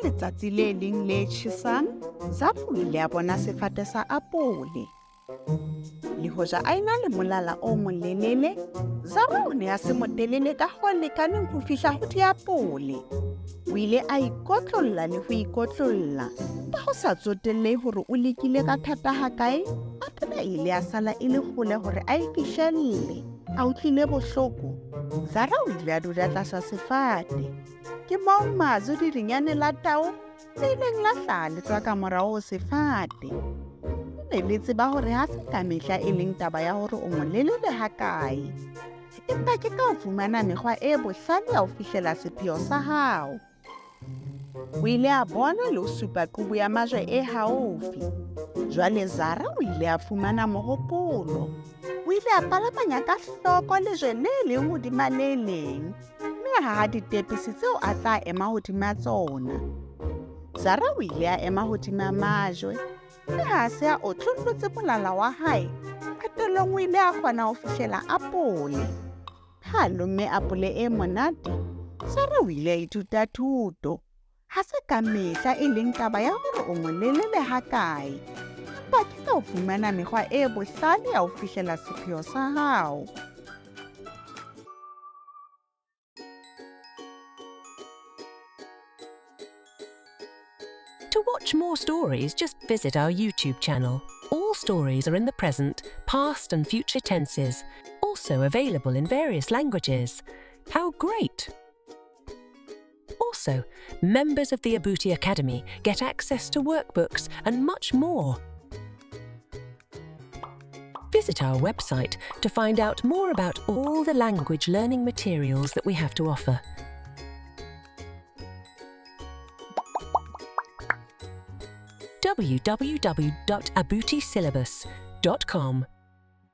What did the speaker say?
letsatsi le leng le tjhesang, Zara o ile a bona sefate sa apole. Le hoja a ena le molala o molelele, Zara o ne a se motelele ka ho lekaneng ho fihla ho diapole. O ile a ikotlolla le ho ikotlolla, ka ho sa tsotelle hore o lekile ka thata ha kae, apole ile a sala e le hole hore a e fihlelle. A utlwile bohloko, Zara o ile a dula tlasa sefate. Ke moo mazwi dirinyane la tao le ileng la hlaha le tswa ka morao ho sefate. Le tseba hore ha se ka mehla e leng taba ya hore o molelele ha kae, empa ke ka ho fumana mekgwa e bohlale ya ho fihlela sepheo sa hao. O ile a bona le ho supa qubu ya majwe e haufi. Jwale Zara o ile a fumana mohopolo. O ile a palamanya ka hloko lejwe le leng hodima le leng, mme a haha ditepisi tseo a tla ema hodima tsona. Zara o ile a ema hodima majwe, mme ha se a otlollotse molala wa hae, qetellong o ile a kgona ho fihlela apole. Ha lomme apole e monate, Zara o ile a ithuta thuto. Ha se ka mehla e leng taba ya hore o molelele ha kae, empa ke ka ho fumana mekgwa e bohlale ya ho fihlela sepheo sa hao. To watch more stories, just visit our YouTube channel. All stories are in the present, past and future tenses, also available in various languages. How great! Also, members of the Abuti Academy get access to workbooks and much more. Visit our website to find out more about all the language learning materials that we have to offer. www.abutisyllabus.com